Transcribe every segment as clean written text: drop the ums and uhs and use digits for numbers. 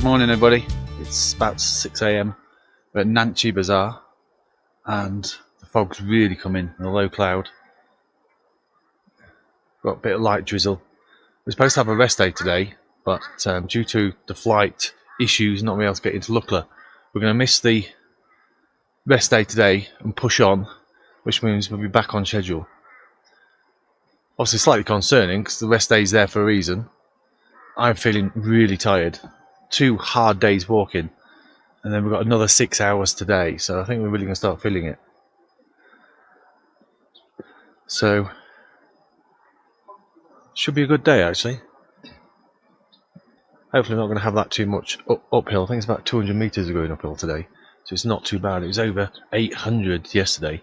Morning everybody, it's about 6 AM. We're at Namche Bazaar and the fog's really come in, a low cloud. Got a bit of light drizzle. We're supposed to have a rest day today, but due to the flight issues not being able to get into Lukla, we're going to miss the rest day today and push on, which means we'll be back on schedule. Obviously slightly concerning because the rest day is there for a reason. I'm feeling really tired. 2 hard days walking, and then we've got another 6 hours today, so I think we're really going to start feeling it. So should be a good day actually. Hopefully not going to have that too much uphill. I think it's about 200 meters of going uphill today, so it's not too bad. It was over 800 yesterday,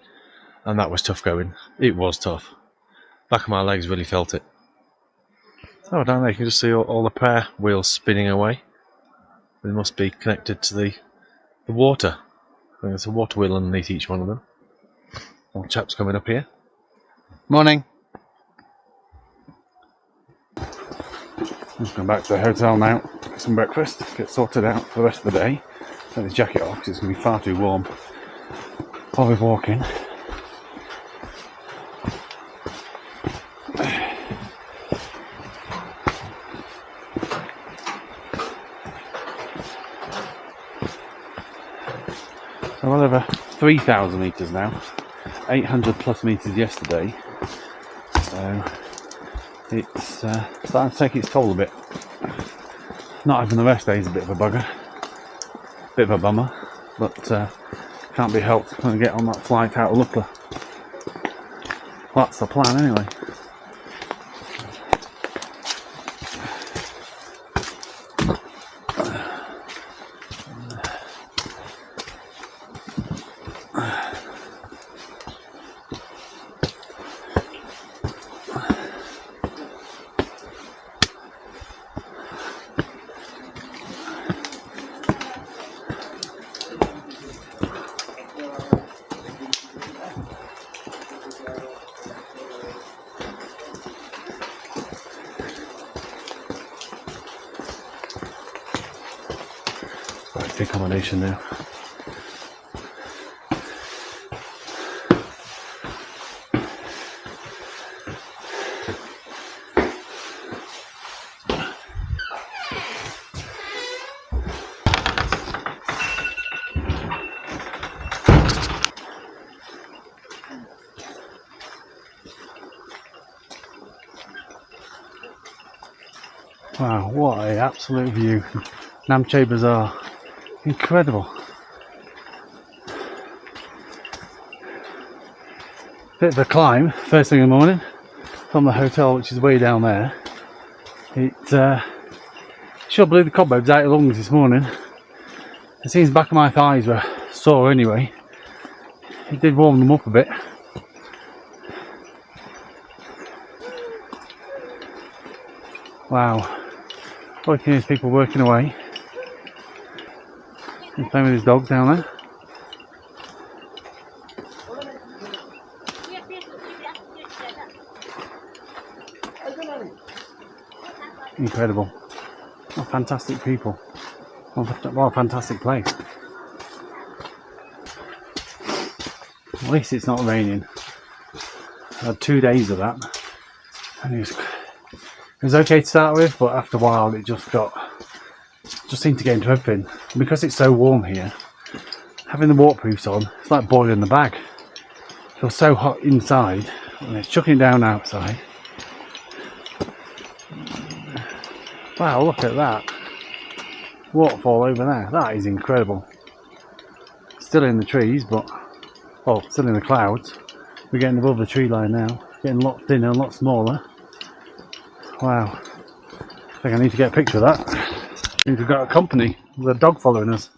and that was tough going. It was tough. Back of my legs really felt it. Oh, down there you can just see all the prayer wheels spinning away. They must be connected to the water. I think there's a water wheel underneath each one of them. Old chap's coming up here. Morning. Just going back to the hotel now, get some breakfast, get sorted out for the rest of the day. Take this jacket off because it's going to be far too warm while we're walking. So well over 3,000 metres now, 800 plus metres yesterday, so it's starting to take its toll a bit. Not having the rest day is a bit of a bugger, bit of a bummer, but can't be helped when I get on that flight out of Lukla. Well, that's the plan anyway. Right, the accommodation now. Wow, what an absolute view. Namche Bazaar. Incredible. Bit of a climb first thing in the morning from the hotel, which is way down there. It sure blew the cobwebs out of the lungs this morning. It seems the back of my thighs were sore anyway. It did warm them up a bit. Wow. All you can hear is people working away. He's playing with his dog down there. Incredible. What fantastic people. What a fantastic place. At least it's not raining. I had 2 days of that. And it was okay to start with, but after a while it just seemed to get into everything. And because it's so warm here, having the waterproofs on, it's like boiling the bag. It feels so hot inside and it's chucking down outside. Wow, look at that waterfall over there. That is incredible. Still in the trees, but still in the clouds. We're getting above the tree line now. Getting a lot thinner, a lot smaller. Wow. I think I need to get a picture of that. I think we've got a company with a dog following us.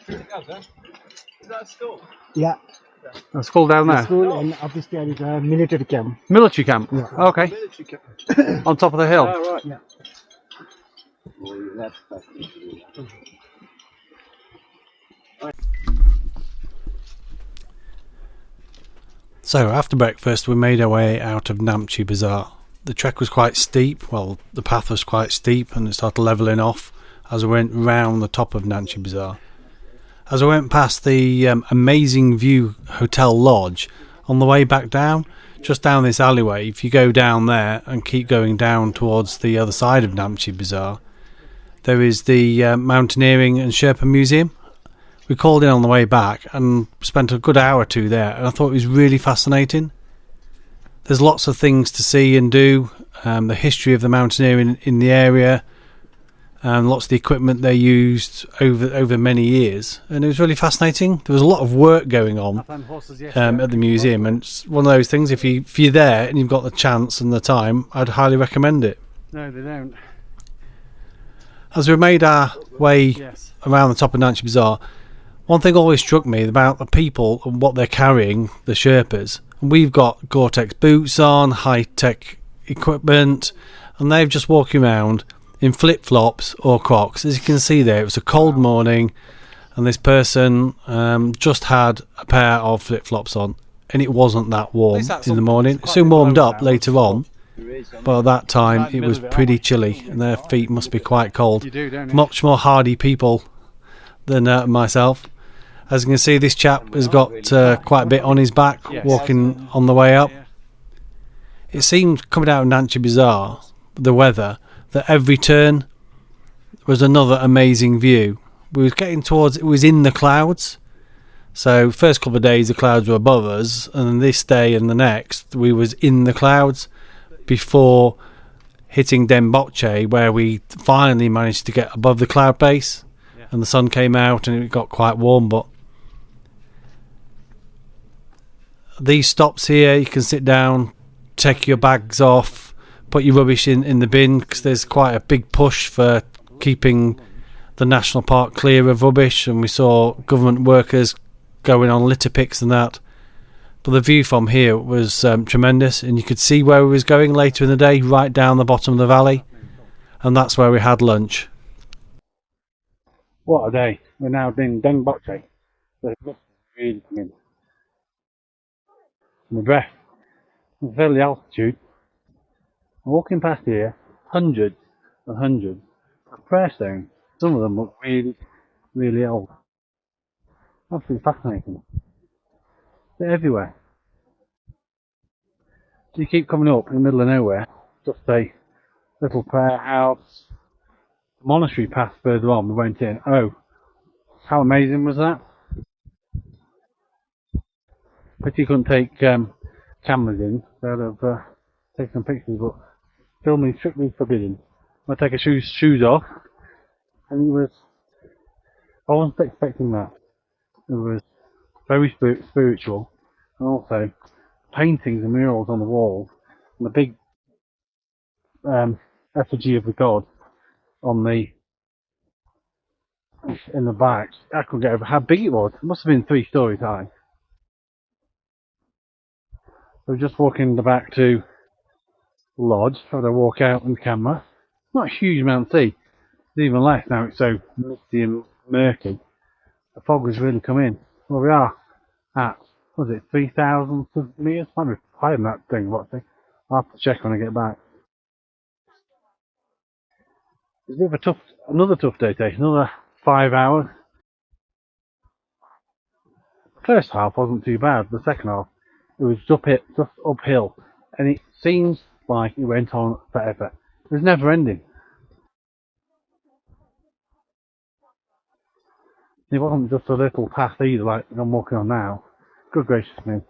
Is that a school? Yeah. A school down there? School, and obviously there is a military camp. Military camp? Yeah. Okay. Military camp. On top of the hill? Right. Yeah. So after breakfast we made our way out of Namche Bazaar. The trek was quite steep, well the path was quite steep and it started levelling off as we went round the top of Namche Bazaar. As I went past the Amazing View Hotel Lodge, on the way back down, just down this alleyway, if you go down there and keep going down towards the other side of Namche Bazaar, there is the Mountaineering and Sherpa Museum. We called in on the way back and spent a good hour or two there, and I thought it was really fascinating. There's lots of things to see and do, the history of the mountaineering in the area, and lots of the equipment they used over many years, and it was really fascinating. There was a lot of work going on at the museum, and it's one of those things, if you're there and you've got the chance and the time, I'd highly recommend it. No, they don't. As we made our way around the top of Namche Bazaar, one thing always struck me about the people and what they're carrying, the Sherpas. And we've got Gore-Tex boots on, high-tech equipment, and they've just walking around in flip-flops or Crocs. As you can see there, it was a cold morning, and this person just had a pair of flip-flops on, and it wasn't that warm in the morning. It soon warmed up later on, but at that time it was pretty chilly, and their feet must be quite cold. Much more hardy people than myself. As you can see, this chap has got quite a bit on his back, walking on the way up. It seemed, coming out of Namche Bazaar, the weather, that every turn was another amazing view. We was getting towards, it was in the clouds. So first couple of days the clouds were above us, and then this day and the next we was in the clouds before hitting Demboche, where we finally managed to get above the cloud base, and the sun came out and it got quite warm. But these stops here, you can sit down, take your bags off, put your rubbish in the bin, because there's quite a big push for keeping the national park clear of rubbish, and we saw government workers going on litter picks and that. But the view from here was tremendous, and you could see where we was going later in the day, right down the bottom of the valley, and that's where we had lunch. What a day. We're now in Demboche. The mist is really coming. My breath. I'm fairly altitude. I'm walking past here, hundreds and hundreds of prayer stones. Some of them look really, really old. Absolutely fascinating. They're everywhere. So you keep coming up in the middle of nowhere, just a little prayer house, monastery path further on we went in. Oh, how amazing was that? But you couldn't take cameras in, they'd have taken some pictures, but filming strictly forbidden. I take a shoes off, and I wasn't expecting that. It was very spiritual, and also paintings and murals on the walls, and the big effigy of the god on in the back. I couldn't get over how big it was. It must have been 3 stories high. So we're just walking back to the lodge. Had to walk out on camera. Not a huge amount to see. It's even less now. It's so misty and murky. The fog has really come in. Well, we are at, what was it, 3,000 metres? Might be higher than that thing. What thing? I'll have to check when I get back. It's a bit of another tough day today. Another 5 hours. The first half wasn't too bad. The second half, it was just uphill, and it seems like it went on forever. It was never ending. It wasn't just a little path either, like I'm walking on now. Good gracious me.